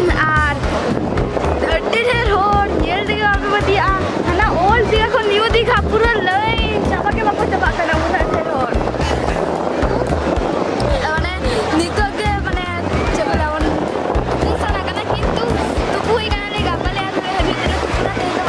আর ᱟᱹᱰᱤ ᱰᱷᱮᱨ ᱦᱚᱲ ᱧᱮᱞ ᱛᱮᱜᱮ ᱵᱟᱯᱮ ᱯᱟᱹᱛᱭᱟᱹᱜᱼᱟ ᱦᱟᱱᱟ ᱳᱞᱰ ᱫᱤᱜᱷᱟ ᱠᱷᱚᱱ ᱱᱤᱭᱩ ᱫᱤᱜᱷᱟ ᱯᱩᱨᱟᱹ ᱞᱟᱹᱭ ᱪᱟᱵᱟ ᱜᱮ ᱵᱟᱠᱚ ᱪᱟᱵᱟᱜ ᱠᱟᱱᱟ ᱩᱱᱟᱹᱜ ᱰᱷᱮᱨ ᱦᱚᱲ মানে নিতক গে মানে চলে যাবন সারা কানা কিন্তু তুকু হই কানা লে গাপালে আর হেবি তেলে পুরা তেল বালে না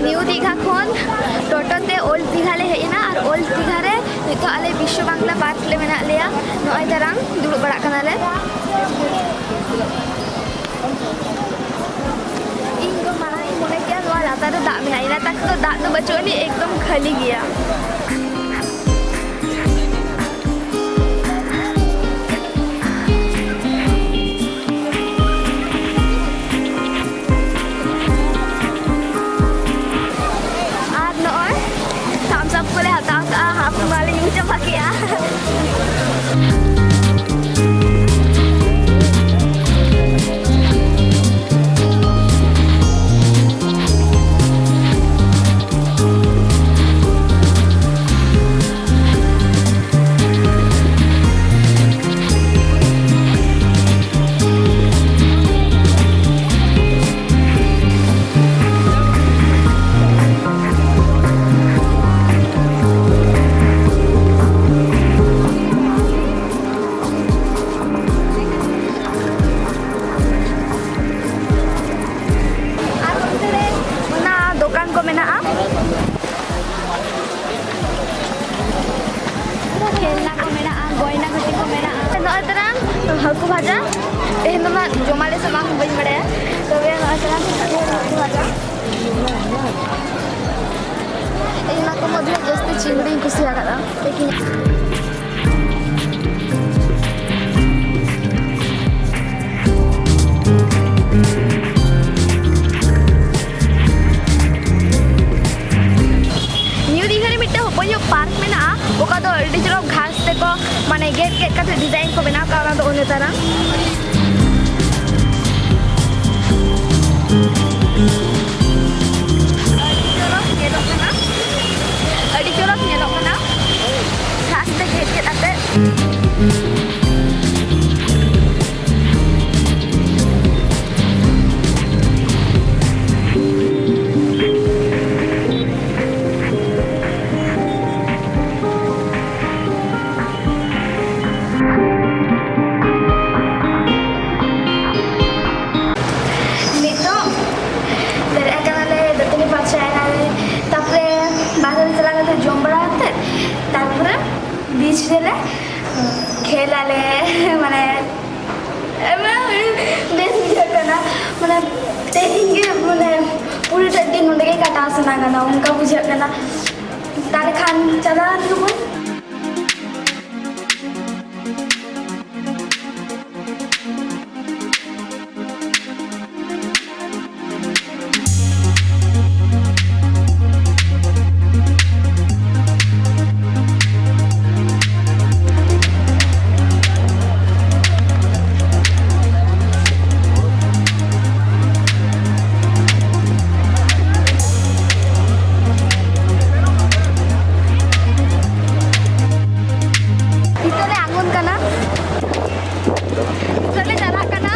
নিউ দীঘা খন টোটোতে ওল্ড দীঘা লে হেজনা আর ওল্ড দীঘা রে নিতো আলে বিশ্ব বাংলা পার্ক লে মেনা লেয়া নয় তারাং দুড়ুব বাড়া কানা লে ᱤᱧ ᱫᱚ ᱢᱟᱲᱟᱝ ᱤᱧ ᱢᱚᱱᱮ ᱠᱮᱭᱟ ᱱᱚᱣᱟ ᱞᱟᱛᱟᱨ ᱨᱮ ᱫᱟᱜ ᱢᱮᱱᱟᱜᱼᱟ ᱤᱱᱟᱹ ᱛᱟᱠ ᱫᱚ ᱫᱟᱜ ᱫᱚ ᱵᱟᱹᱪᱩᱜ ᱟᱹᱱᱤᱡ ᱮᱠᱫᱚᱢ ᱠᱷᱟᱹᱞᱤ ᱜᱮᱭᱟ हाकू भाजा तेहन ना जमाले से बांग बन बड़े तबे हाकू भाजा एना को मधे जस्ती चिंगड़ी कुसिया कदा लेकिन न्यू दीघा रे मिट्टे होपयो पार्क में ना ओका दो डिजिटल घास ते को माने गेट गेट का डिजाइन को बना का दो ओने तारा अड़ी चोरक नेलो कना घास ते गेट गेट आते ᱵᱚᱞᱮ ᱢᱟᱱᱮ ᱵᱮᱥ ᱵᱩᱡᱷᱟᱹᱜ ᱠᱟᱱᱟ ᱢᱟᱱᱮ ᱛᱮᱦᱮᱧ ᱜᱮ ᱢᱟᱱᱮ ᱯᱩᱨᱟᱹᱴᱟ ᱫᱤᱱ ᱱᱚᱰᱮ ᱜᱮ ᱠᱟᱴᱟᱣ ᱥᱟᱱᱟ ᱠᱟᱱᱟ ᱚᱱᱠᱟ ᱵᱩᱡᱷᱟᱹᱜ ᱠᱟᱱᱟ ᱛᱟᱦᱞᱮ ᱠᱷᱟᱱ ᱪᱟᱞᱟᱣ ᱜᱮᱵᱚᱱ ᱱᱤᱛᱚᱜ ᱞᱮ ᱟᱬᱜᱚᱱ ᱠᱟᱱᱟ ᱱᱤᱛᱚᱜ ᱞᱮ ᱪᱟᱞᱟᱜ ᱠᱟᱱᱟ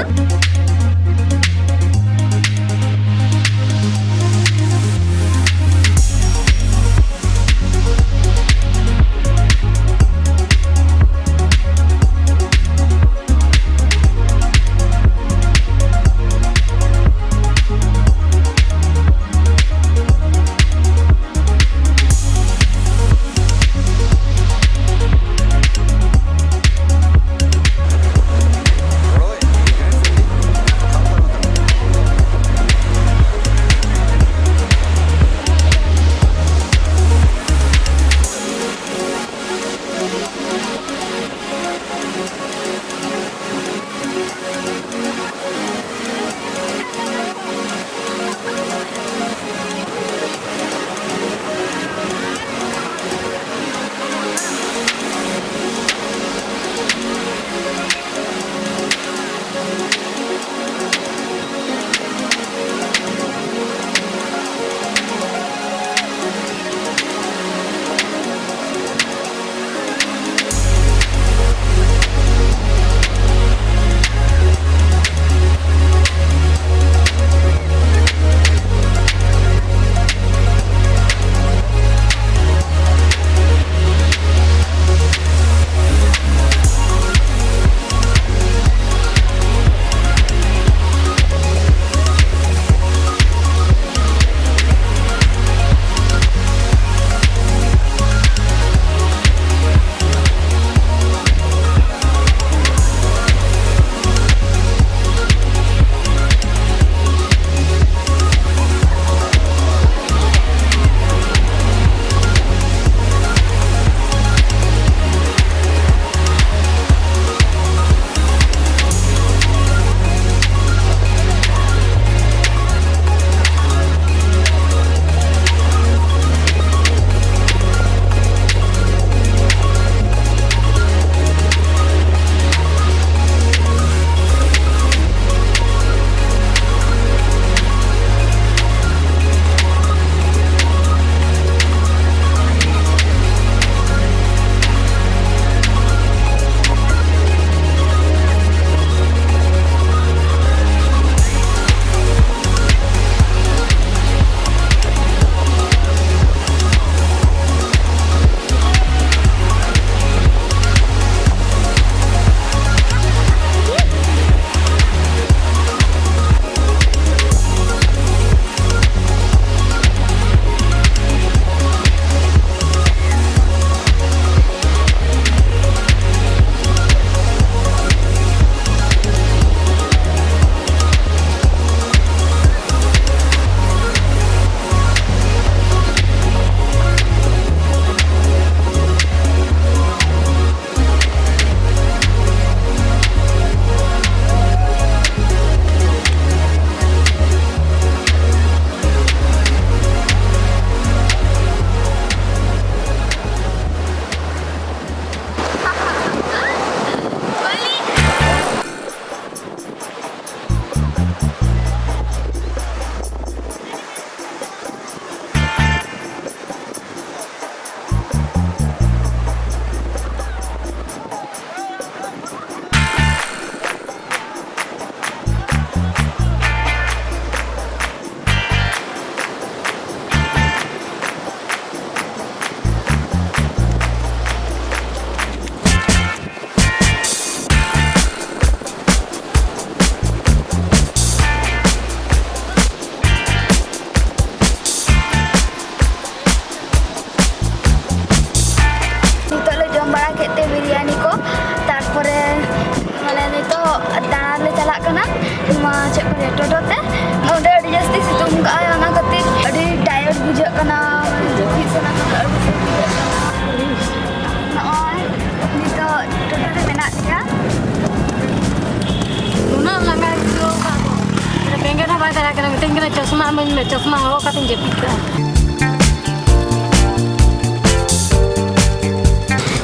ᱢᱟᱱᱮ ᱪᱚᱥᱢᱟ ᱤᱢᱟᱹᱧ ᱢᱮ, ᱪᱚᱥᱢᱟ ᱦᱚᱨᱚᱜ ᱠᱟᱛᱮᱧ ᱡᱟᱹᱯᱤᱫ ᱠᱟᱜᱼᱟ।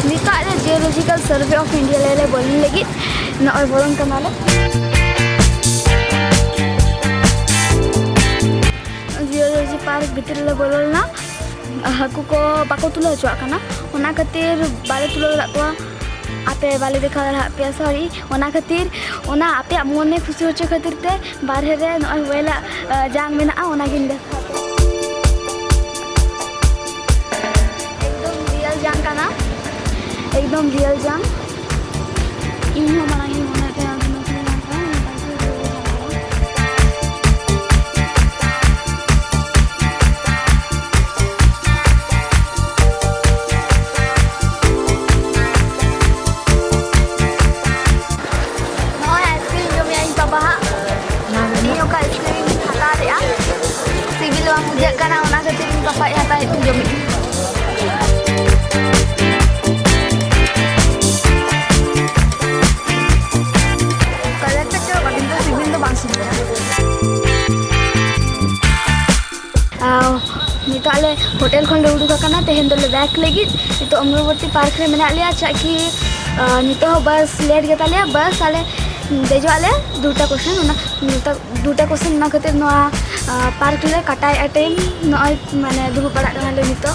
निता ले जियोलॉजिकल सर्वे ऑफ इंडिया ले बोलने लगी नॉय बोलन कनाले जियोलॉजी पार्क भीतर ले बोलना हाकू को बाको तुला हचुआ कना ओना खातिर बाले तुला रखवा आपे बाले देखा रहा पे सॉरी ओना खातिर ओना आपे मोने खुशी होचे खातिर ते बाहर रे नॉय वेला जांग मेना ओना गिन देखा एकदम रियल जांग कना एकदम रियल जांग इन हो माना इन होना पे आगे नौकरी ना नो आइसक्रीम जो मैं इन पापा इन का आइसक्रीम हटा दिया सिविल वाम मुझे करना होना खातिर इन पापा हटा itu जो नितो आले होटल खन उड़ूक तेहन दो बैक लगी नितो अमृतवती पार्क रे मेना लिया चाकि नितो बस लेट गेता लिया बस आले देजो आले दूटा क्वेश्चन ना खातिर पार्क ले कटाई टाइम नय माने दुबु पड़ा ले नितो